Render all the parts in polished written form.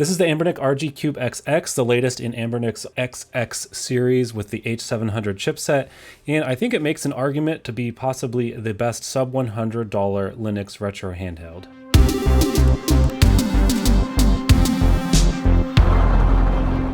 This is the Anbernic RG Cube XX, the latest in Anbernic's XX series with the H700 chipset, and I think it makes an argument to be possibly the best sub $100 Linux retro handheld.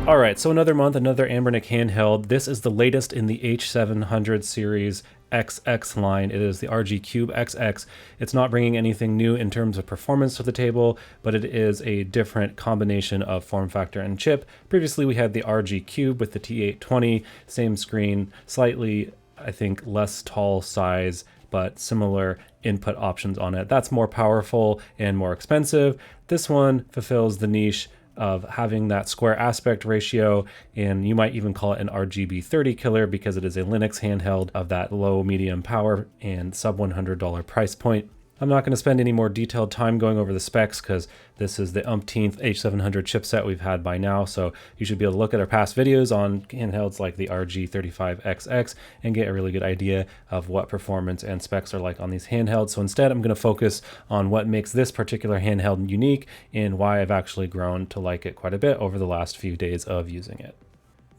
All right, so another month, another Anbernic handheld. This is the latest in the H700 series XX line. It is the RG Cube XX. It's not bringing anything new in terms of performance to the table, but it is a different combination of form factor and chip. Previously, we had the RG Cube with the T820, same screen, slightly, I think, less tall size, but similar input options on it. That's more powerful and more expensive. This one fulfills the niche of having that square aspect ratio, and you might even call it an RGB 30 killer because it is a Linux handheld of that low medium power and sub $100 price point. I'm not going to spend any more detailed time going over the specs because this is the umpteenth H700 chipset we've had by now, so you should be able to look at our past videos on handhelds like the RG35XX and get a really good idea of what performance and specs are like on these handhelds. So instead, I'm going to focus on what makes this particular handheld unique and why I've actually grown to like it quite a bit over the last few days of using it.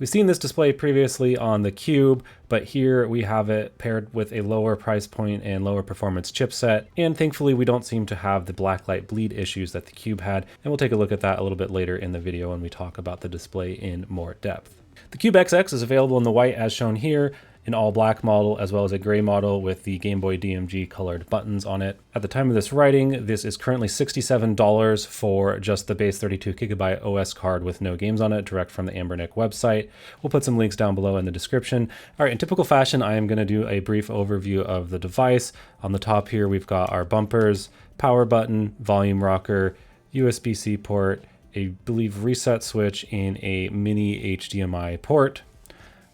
We've seen this display previously on the Cube, but here we have it paired with a lower price point and lower performance chipset, and thankfully we don't seem to have the blacklight bleed issues that the Cube had, and we'll take a look at that a little bit later in the video when we talk about the display in more depth. The Cube XX is available in the white as shown here, an all black model, as well as a gray model with the Game Boy DMG colored buttons on it. At the time of this writing, this is currently $67 for just the base 32GB OS card with no games on it, direct from the Anbernic website. We'll put some links down below in the description. All right, in typical fashion, I am going to do a brief overview of the device. On the top here, we've got our bumpers, power button, volume rocker, USB-C port, I believe reset switch, and a mini HDMI port.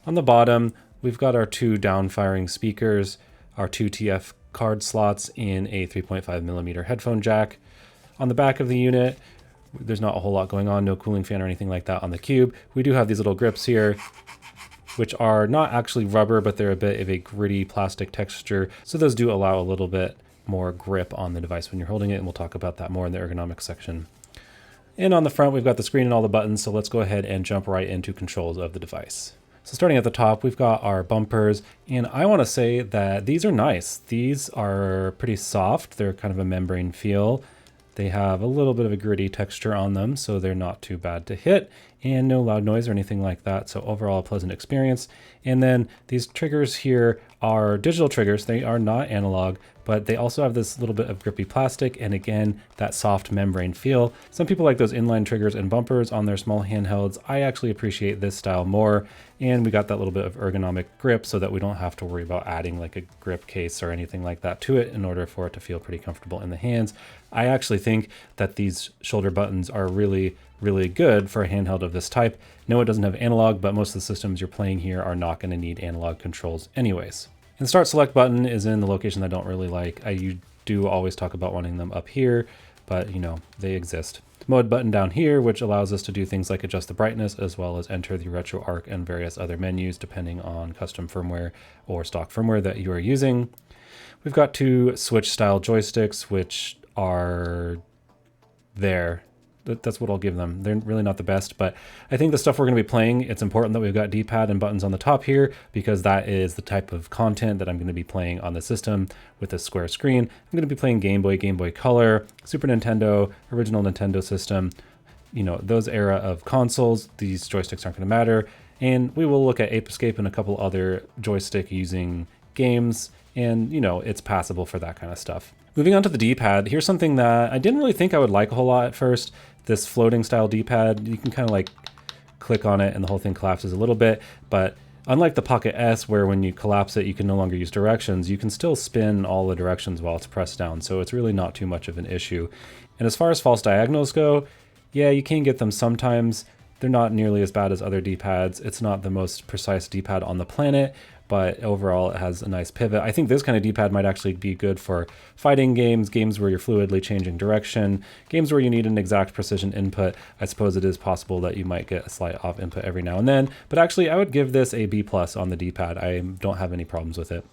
On the bottom, we've got our two down-firing speakers, our two TF card slots, and a 3.5mm headphone jack. On the back of the unit, there's not a whole lot going on, no cooling fan or anything like that on the Cube. We do have these little grips here, which are not actually rubber, but they're a bit of a gritty plastic texture, so those do allow a little bit more grip on the device when you're holding it, and we'll talk about that more in the ergonomics section. And on the front, we've got the screen and all the buttons, so let's go ahead and jump right into controls of the device. So starting at the top, we've got our bumpers, and I want to say that these are nice. These are pretty soft. They're kind of a membrane feel. They have a little bit of a gritty texture on them, so they're not too bad to hit, and no loud noise or anything like that. So overall, a pleasant experience. And then these triggers here are digital triggers. They are not analog, but they also have this little bit of grippy plastic, and again, that soft membrane feel. Some people like those inline triggers and bumpers on their small handhelds. I actually appreciate this style more, and we got that little bit of ergonomic grip so that we don't have to worry about adding like a grip case or anything like that to it in order for it to feel pretty comfortable in the hands. I actually think that these shoulder buttons are really good for a handheld of this type. No, it doesn't have analog, but most of the systems you're playing here are not going to need analog controls anyways. And the start select button is in the location I don't really like. You do always talk about wanting them up here, but you know, they exist. Mode button down here, which allows us to do things like adjust the brightness as well as enter the RetroArch and various other menus depending on custom firmware or stock firmware that you are using. We've got two switch style joysticks, which are there. That's what I'll give them. They're really not the best, but I think the stuff we're going to be playing, it's important that we've got D-pad and buttons on the top here because that is the type of content that I'm going to be playing on the system with a square screen. I'm going to be playing Game Boy, Game Boy Color, Super Nintendo, original Nintendo system, you know, those era of consoles. These joysticks aren't going to matter. And we will look at Ape Escape and a couple other joystick using games, and you know, it's passable for that kind of stuff. Moving on to the D-pad, here's something that I didn't really think I would like a whole lot at first. This floating style D-pad, you can kind of like click on it and the whole thing collapses a little bit, but unlike the Pocket S where when you collapse it you can no longer use directions, you can still spin all the directions while it's pressed down, so it's really not too much of an issue. And as far as false diagonals go, yeah, you can get them sometimes. They're not nearly as bad as other D-pads. It's not the most precise D-pad on the planet, but overall it has a nice pivot. I think this kind of D-pad might actually be good for fighting games, games where you're fluidly changing direction, games where you need an exact precision input. I suppose it is possible that you might get a slight off input every now and then, but actually I would give this a B+ on the D-pad. I don't have any problems with it.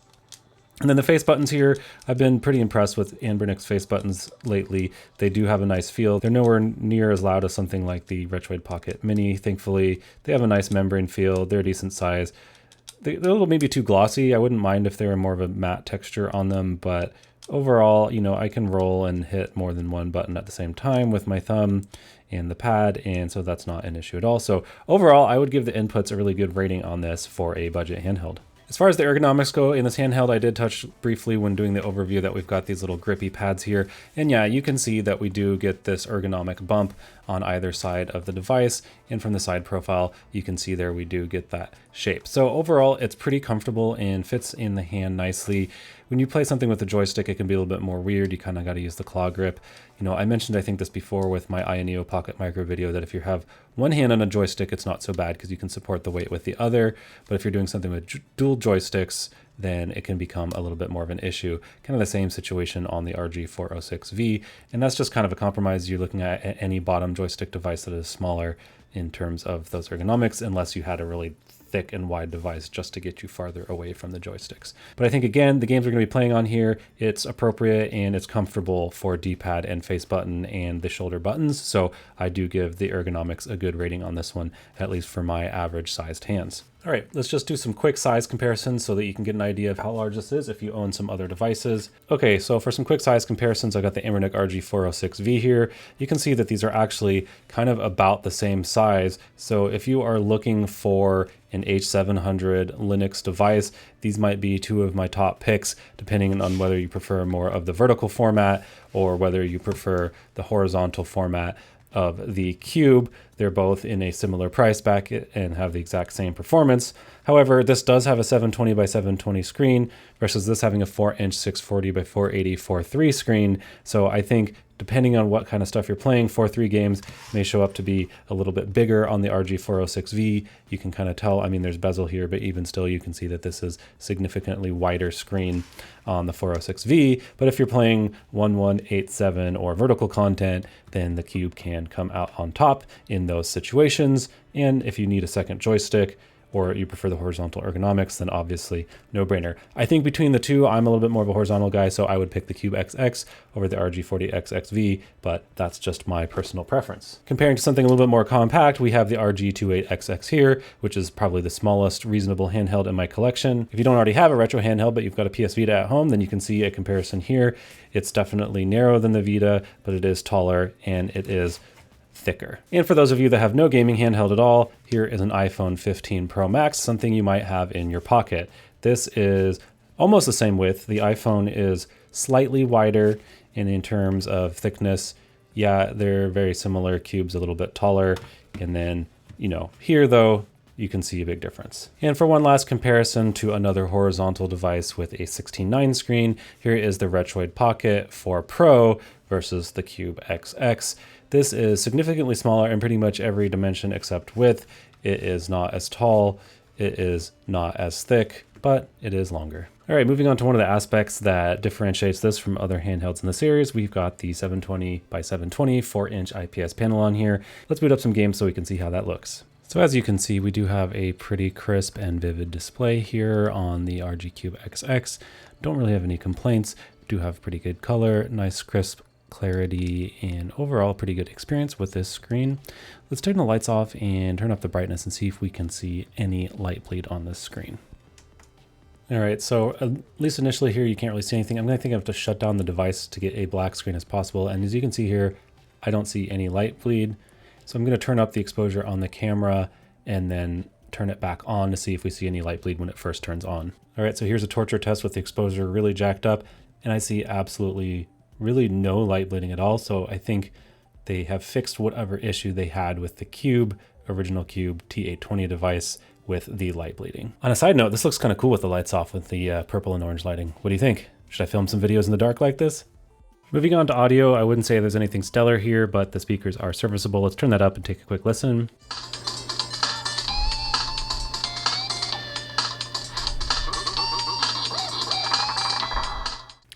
And then the face buttons here, I've been pretty impressed with Anbernic's face buttons lately. They do have a nice feel. They're nowhere near as loud as something like the Retroid Pocket Mini, thankfully. They have a nice membrane feel. They're a decent size. They're a little maybe too glossy. I wouldn't mind if they were more of a matte texture on them, but overall, you know, I can roll and hit more than one button at the same time with my thumb and the pad, and so that's not an issue at all. So overall, I would give the inputs a really good rating on this for a budget handheld. As far as the ergonomics go in this handheld, I did touch briefly when doing the overview that we've got these little grippy pads here. And yeah, you can see that we do get this ergonomic bump on either side of the device. And from the side profile, you can see there we do get that shape. So overall, it's pretty comfortable and fits in the hand nicely. When you play something with the joystick, it can be a little bit more weird. You kind of got to use the claw grip. You know, I mentioned, I think this before with my Neo Pocket Micro video, that if you have one hand on a joystick, it's not so bad because you can support the weight with the other. But if you're doing something with dual joysticks, then it can become a little bit more of an issue. Kind of the same situation on the RG406V. And that's just kind of a compromise. You're looking at any bottom joystick device that is smaller in terms of those ergonomics, unless you had a really thick and wide device just to get you farther away from the joysticks. But I think, again, the games we're going to be playing on here, it's appropriate and it's comfortable for D-pad and face button and the shoulder buttons. So I do give the ergonomics a good rating on this one, at least for my average sized hands. All right, let's just do some quick size comparisons so that you can get an idea of how large this is if you own some other devices. Okay, so for some quick size comparisons, I got the Anbernic RG406V here. You can see that these are actually kind of about the same size. So if you are looking for an H700 Linux device, these might be two of my top picks, depending on whether you prefer more of the vertical format or whether you prefer the horizontal format of the Cube. They're both in a similar price bracket and have the exact same performance. However, this does have a 720 by 720 screen versus this having a 4-inch 640 by 480 4.3 screen. So I think depending on what kind of stuff you're playing, 4.3 games may show up to be a little bit bigger on the RG406V. You can kind of tell, I mean, there's bezel here, but even still you can see that this is significantly wider screen on the 406V. But if you're playing 1187 or vertical content, then the Cube can come out on top in those situations. And if you need a second joystick, or you prefer the horizontal ergonomics, then obviously no brainer. I think between the two, I'm a little bit more of a horizontal guy, so I would pick the Cube XX over the RG40XXV, but that's just my personal preference. Comparing to something a little bit more compact, we have the RG28XX here, which is probably the smallest reasonable handheld in my collection. If you don't already have a retro handheld, but you've got a PS Vita at home, then you can see a comparison here. It's definitely narrower than the Vita, but it is taller and it is thicker. And for those of you that have no gaming handheld at all, here is an iPhone 15 Pro Max, something you might have in your pocket. This is almost the same width. The iPhone is slightly wider, and in terms of thickness, yeah, they're very similar. Cube's a little bit taller. And then, you know, here though, you can see a big difference. And for one last comparison to another horizontal device with a 16:9 screen, here is the Retroid Pocket 4 Pro versus the Cube XX. This is significantly smaller in pretty much every dimension except width. It is not as tall, it is not as thick, but it is longer. All right, moving on to one of the aspects that differentiates this from other handhelds in the series, we've got the 720 by 720 4-inch IPS panel on here. Let's boot up some games so we can see how that looks. So as you can see, we do have a pretty crisp and vivid display here on the RG Cube XX. Don't really have any complaints. Do have pretty good color, nice crisp clarity, and overall pretty good experience with this screen. Let's turn the lights off and turn up the brightness and see if we can see any light bleed on this screen. All right, so at least initially here, you can't really see anything. I'm gonna think I have to shut down the device to get a black screen as possible. And as you can see here, I don't see any light bleed. So I'm gonna turn up the exposure on the camera and then turn it back on to see if we see any light bleed when it first turns on. All right, so here's a torture test with the exposure really jacked up, and I see absolutely really no light bleeding at all. So I think they have fixed whatever issue they had with the Cube, original Cube T820 device with the light bleeding. On a side note, this looks kind of cool with the lights off with the purple and orange lighting. What do you think? Should I film some videos in the dark like this? Moving on to audio, I wouldn't say there's anything stellar here, but the speakers are serviceable. Let's turn that up and take a quick listen.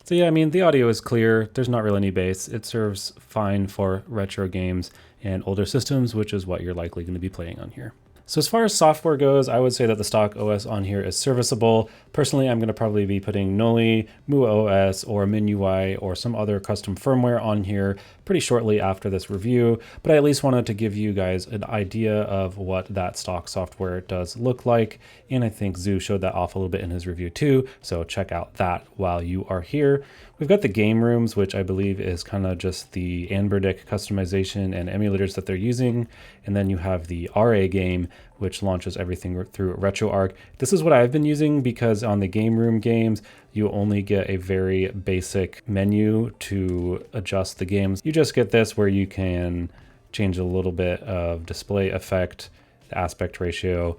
So yeah, I mean, the audio is clear. There's not really any bass. It serves fine for retro games and older systems, which is what you're likely going to be playing on here. So as far as software goes, I would say that the stock OS on here is serviceable. Personally, I'm going to probably be putting Noli, MuOS, or MinUI, or some other custom firmware on here pretty shortly after this review, but I at least wanted to give you guys an idea of what that stock software does look like, and I think Zoo showed that off a little bit in his review too, so check out that while you are here. We've got the game rooms, which I believe is kind of just the Anbernic customization and emulators that they're using, and then you have the RA game, which launches everything through RetroArch. This is what I've been using because on the game room games, you only get a very basic menu to adjust the games. You just get this where you can change a little bit of display effect, the aspect ratio,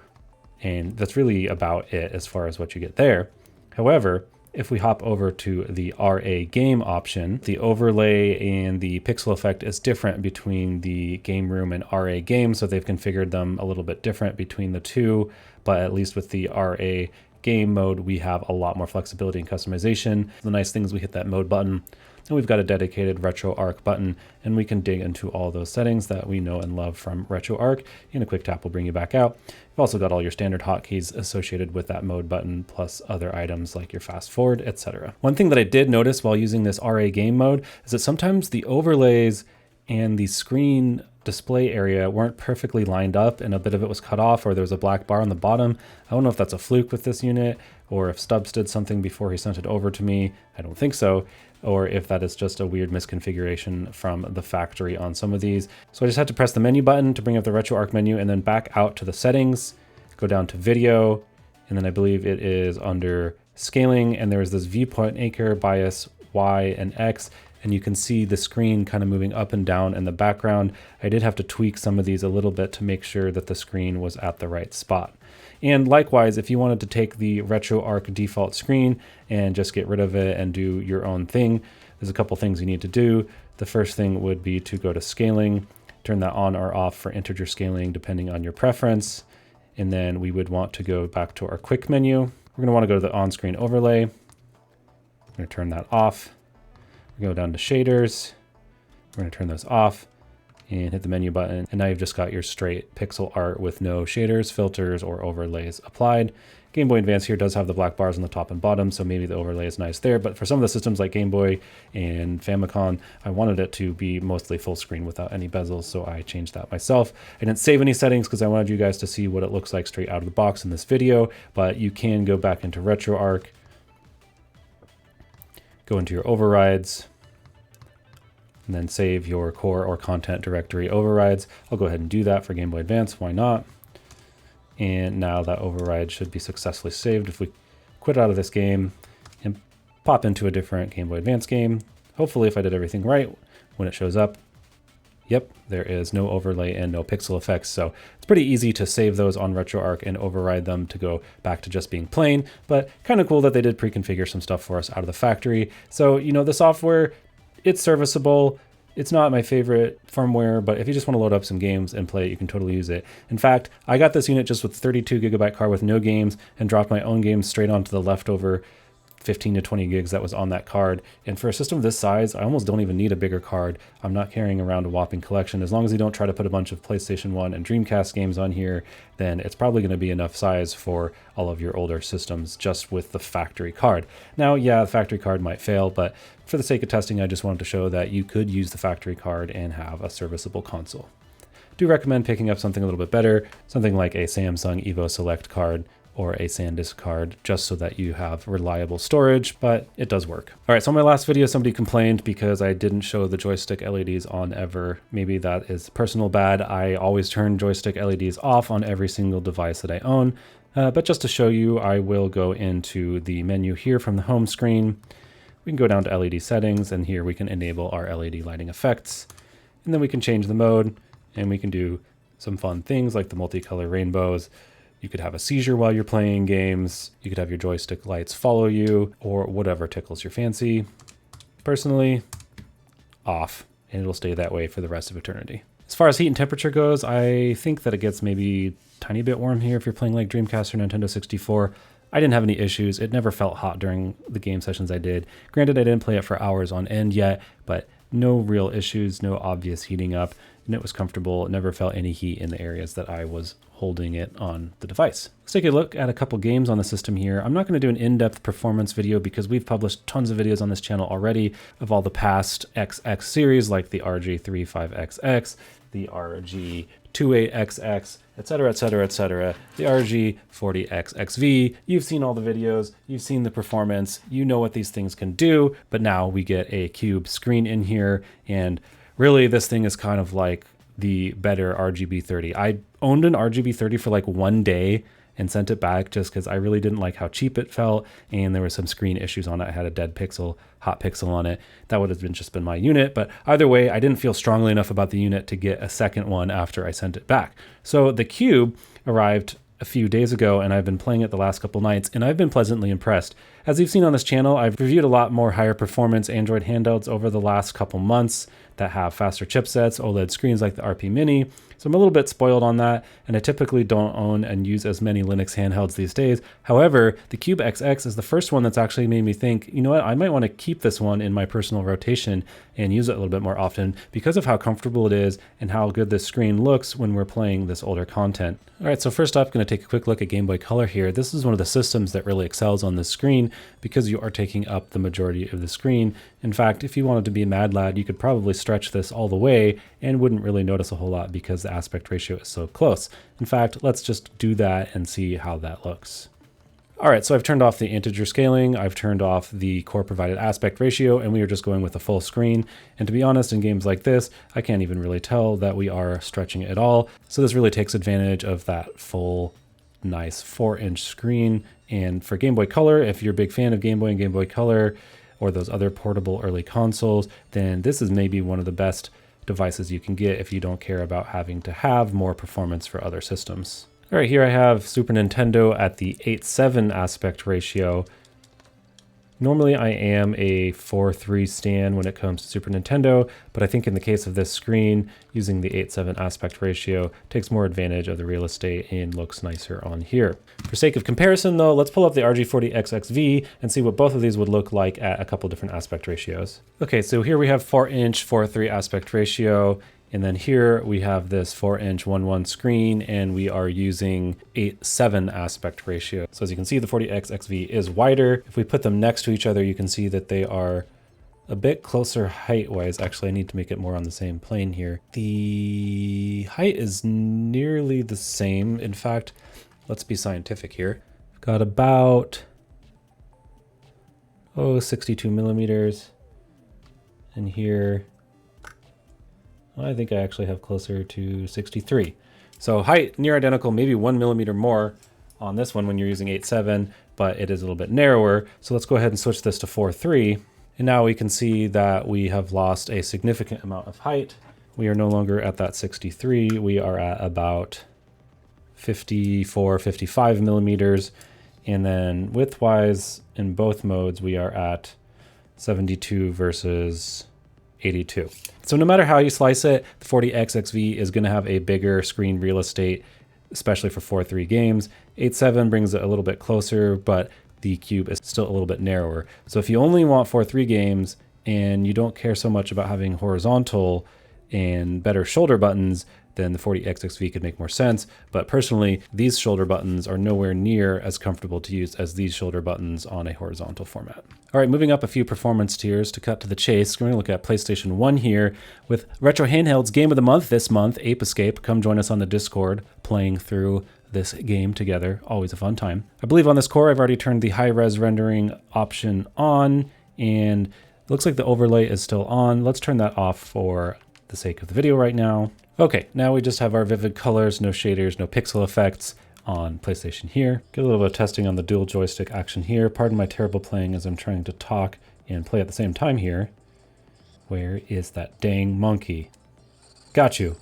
and that's really about it as far as what you get there. However, if we hop over to the RA game option, the overlay and the pixel effect is different between the game room and RA game, so they've configured them a little bit different between the two, but at least with the RA game mode, we have a lot more flexibility and customization. The nice thing is we hit that mode button, and we've got a dedicated RetroArch button, and we can dig into all those settings that we know and love from RetroArch, and a quick tap will bring you back out. You've also got all your standard hotkeys associated with that mode button, plus other items like your fast forward, etc. One thing that I did notice while using this RA game mode is that sometimes the overlays and the screen display area weren't perfectly lined up, and a bit of it was cut off, or there was a black bar on the bottom. I don't know if that's a fluke with this unit, or if Stubbs did something before he sent it over to me. I don't think so. Or if that is just a weird misconfiguration from the factory on some of these. So I just had to press the menu button to bring up the RetroArch menu, and then back out to the settings, go down to video, and then I believe it is under scaling, and there's this viewpoint anchor, bias, Y and X, and you can see the screen kind of moving up and down in the background. I did have to tweak some of these a little bit to make sure that the screen was at the right spot. And likewise, if you wanted to take the RetroArch default screen and just get rid of it and do your own thing, there's a couple things you need to do. The first thing would be to go to scaling, turn that on or off for integer scaling depending on your preference. And then we would want to go back to our quick menu. We're going to want to go to the on-screen overlay. I'm going to turn that off. We go down to shaders. We're going to turn those off and hit the menu button. And now you've just got your straight pixel art with no shaders, filters, or overlays applied. Game Boy Advance here does have the black bars on the top and bottom, so maybe the overlay is nice there. But for some of the systems like Game Boy and Famicom, I wanted it to be mostly full screen without any bezels, so I changed that myself. I didn't save any settings because I wanted you guys to see what it looks like straight out of the box in this video, but you can go back into RetroArch, go into your overrides, and then save your core or content directory overrides. I'll go ahead and do that for Game Boy Advance, why not? And now that override should be successfully saved. If we quit out of this game and pop into a different Game Boy Advance game, hopefully if I did everything right, when it shows up, yep, there is no overlay and no pixel effects. So it's pretty easy to save those on RetroArch and override them to go back to just being plain, but kind of cool that they did pre-configure some stuff for us out of the factory. So, you know, the software, it's serviceable. It's not my favorite firmware, but if you just want to load up some games and play it, you can totally use it. In fact, I got this unit just with 32 gigabyte card with no games and dropped my own games straight onto the leftover 15 to 20 gigs that was on that card. And for a system this size, I almost don't even need a bigger card. I'm not carrying around a whopping collection. As long as you don't try to put a bunch of PlayStation 1 and Dreamcast games on here, then it's probably going to be enough size for all of your older systems just with the factory card. Now, yeah, the factory card might fail, but for the sake of testing, I just wanted to show that you could use the factory card and have a serviceable console. Do recommend picking up something a little bit better, something like a Samsung Evo Select card or a SanDisk card, just so that you have reliable storage, but it does work. All right, so in my last video, somebody complained because I didn't show the joystick LEDs on ever. Maybe that is personal bad. I always turn joystick LEDs off on every single device that I own, but just to show you, I will go into the menu here from the home screen. We can go down to LED settings, and here we can enable our LED lighting effects, and then we can change the mode, and we can do some fun things like the multicolor rainbows. You could have a seizure while you're playing games. You could have your joystick lights follow you, or whatever tickles your fancy. Personally, off, and it'll stay that way for the rest of eternity. As far as heat and temperature goes, I think that it gets maybe a tiny bit warm here if you're playing like Dreamcast or Nintendo 64. I didn't have any issues. It never felt hot during the game sessions I did. Granted, I didn't play it for hours on end yet, but no real issues, no obvious heating up. and it was comfortable. It never felt any heat in the areas that I was holding it on the device. Let's take a look at a couple games on the system here. I'm not going to do an in-depth performance video because we've published tons of videos on this channel already of all the past XX series like the RG35XX, the RG28XX, etc., etc., etc., the RG40XXV. You've seen all the videos, you've seen the performance, you know what these things can do, but now we get a cube screen in here, and really this thing is kind of like the better RGB30. I owned an RGB30 for like 1 day and sent it back just because I really didn't like how cheap it felt, and there were some screen issues on it. I had a dead pixel, hot pixel on it. That would have just been my unit, but either way, I didn't feel strongly enough about the unit to get a second one after I sent it back. So the Cube arrived a few days ago, and I've been playing it the last couple nights, and I've been pleasantly impressed. As you've seen on this channel, I've reviewed a lot more higher performance Android handhelds over the last couple months that have faster chipsets, OLED screens like the RP Mini. So I'm a little bit spoiled on that, and I typically don't own and use as many Linux handhelds these days. However, the Cube XX is the first one that's actually made me think, you know what, I might want to keep this one in my personal rotation and use it a little bit more often because of how comfortable it is and how good this screen looks when we're playing this older content. All right, so first up, I'm going to take a quick look at Game Boy Color here. This is one of the systems that really excels on this screen because you are taking up the majority of the screen. In fact, if you wanted to be a mad lad, you could probably stretch this all the way and wouldn't really notice a whole lot because the aspect ratio is so close. In fact, let's just do that and see how that looks. All right, so I've turned off the integer scaling, I've turned off the core provided aspect ratio, and we are just going with a full screen. And to be honest, in games like this, I can't even really tell that we are stretching it at all. So this really takes advantage of that full, nice 4-inch screen. And for Game Boy Color, if you're a big fan of Game Boy and Game Boy Color, or those other portable early consoles, then this is maybe one of the best devices you can get if you don't care about having to have more performance for other systems. All right, here I have Super Nintendo at the 8:7 aspect ratio. Normally I am a 4:3 stan when it comes to Super Nintendo, but I think in the case of this screen, using the 8:7 aspect ratio takes more advantage of the real estate and looks nicer on here. For sake of comparison though, let's pull up the RG40XXV and see what both of these would look like at a couple different aspect ratios. Okay, so here we have 4-inch 4:3 aspect ratio. And then here we have this 4-inch 1:1 screen, and we are using 8:7 aspect ratio. So as you can see, the 40XXV is wider. If we put them next to each other, you can see that they are a bit closer height-wise. Actually, I need to make it more on the same plane here. The height is nearly the same. In fact, let's be scientific here. I've got about, 62 millimeters. And here, I think I actually have closer to 63. So height near identical, maybe 1 millimeter more on this one when you're using 8:7, but it is a little bit narrower. So let's go ahead and switch this to 4:3. And now we can see that we have lost a significant amount of height. We are no longer at that 63. We are at about 54, 55 millimeters. And then width-wise, in both modes, we are at 72 versus 82. So no matter how you slice it, the 40XXV is going to have a bigger screen real estate, especially for 4:3 games. 8:7 brings it a little bit closer, but the Cube is still a little bit narrower. So if you only want 4:3 games and you don't care so much about having horizontal and better shoulder buttons, then the 40XXV could make more sense. But personally, these shoulder buttons are nowhere near as comfortable to use as these shoulder buttons on a horizontal format. All right, moving up a few performance tiers to cut to the chase, we're gonna look at PlayStation 1 here with Retro Handhelds Game of the Month this month, Ape Escape. Come join us on the Discord playing through this game together. Always a fun time. I believe on this core, I've already turned the high-res rendering option on, and it looks like the overlay is still on. Let's turn that off for the sake of the video right now. Okay, now we just have our vivid colors, no shaders, no pixel effects on PlayStation here. Get a little bit of testing on the dual joystick action here. Pardon my terrible playing as I'm trying to talk and play at the same time here. Where is that dang monkey? Got you.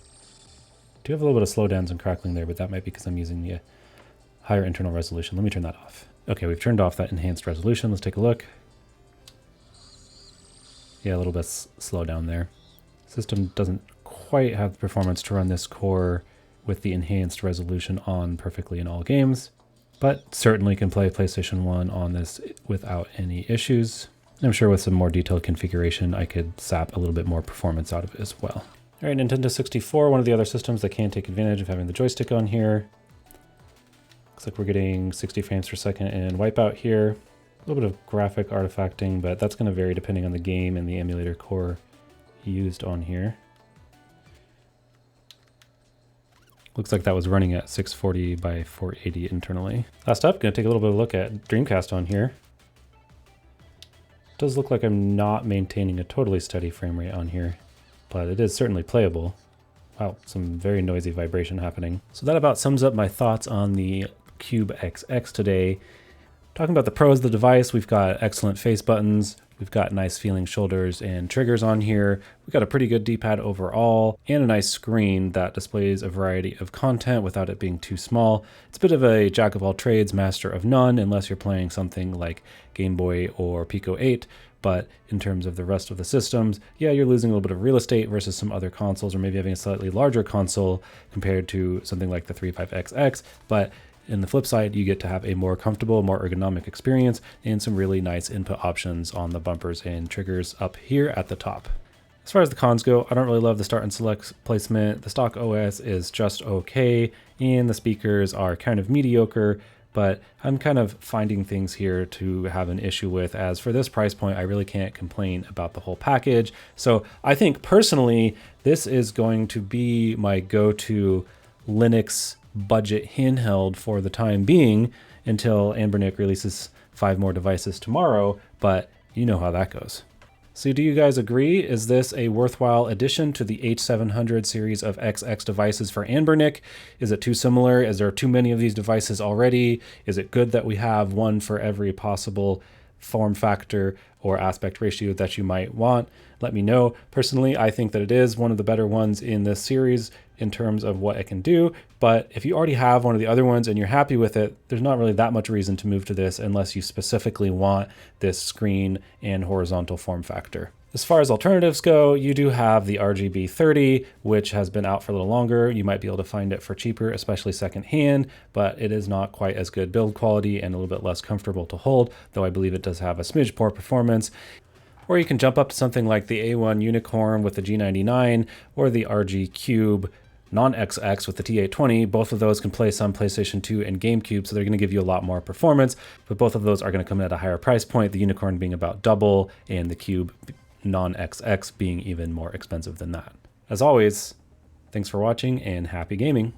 Do have a little bit of slowdowns and crackling there, but that might be because I'm using the higher internal resolution. Let me turn that off. Okay, we've turned off that enhanced resolution. Let's take a look. Yeah, a little bit slow down there. System doesn't quite have the performance to run this core with the enhanced resolution on perfectly in all games, but certainly can play PlayStation 1 on this without any issues. I'm sure with some more detailed configuration, I could sap a little bit more performance out of it as well. All right, Nintendo 64, one of the other systems that can take advantage of having the joystick on here. Looks like we're getting 60 frames per second in Wipeout here. A little bit of graphic artifacting, but that's going to vary depending on the game and the emulator core used on here. Looks like that was running at 640 by 480 internally. Last up, going to take a little bit of a look at Dreamcast on here. It does look like I'm not maintaining a totally steady frame rate on here, but it is certainly playable. Wow, some very noisy vibration happening. So that about sums up my thoughts on the Cube XX today. Talking about the pros of the device, we've got excellent face buttons, we've got nice feeling shoulders and triggers on here, we've got a pretty good D-pad overall, and a nice screen that displays a variety of content without it being too small. It's a bit of a jack of all trades, master of none, unless you're playing something like Game Boy or Pico 8, but in terms of the rest of the systems, yeah, you're losing a little bit of real estate versus some other consoles, or maybe having a slightly larger console compared to something like the 35XX, but in the flip side, you get to have a more comfortable, more ergonomic experience and some really nice input options on the bumpers and triggers up here at the top. As far as the cons go, I don't really love the start and select placement. The stock OS is just okay, and the speakers are kind of mediocre, but I'm kind of finding things here to have an issue with, as for this price point, I really can't complain about the whole package. So I think personally, this is going to be my go-to Linux budget handheld for the time being until Anbernic releases 5 more devices tomorrow, but you know how that goes. So do you guys agree? Is this a worthwhile addition to the H700 series of XX devices for Anbernic? Is it too similar? Is there too many of these devices already? Is it good that we have one for every possible form factor or aspect ratio that you might want? Let me know. Personally, I think that it is one of the better ones in this series in terms of what it can do, but if you already have one of the other ones and you're happy with it, there's not really that much reason to move to this unless you specifically want this screen and horizontal form factor. As far as alternatives go, you do have the RGB 30, which has been out for a little longer. You might be able to find it for cheaper, especially secondhand, but it is not quite as good build quality and a little bit less comfortable to hold, though I believe it does have a smidge poor performance. Or you can jump up to something like the A1 Unicorn with the G99 or the RG Cube non-XX with the T820. Both of those can play some PlayStation 2 and GameCube, so they're going to give you a lot more performance, but both of those are going to come in at a higher price point, the Unicorn being about double and the Cube non-XX being even more expensive than that. As always, thanks for watching and happy gaming.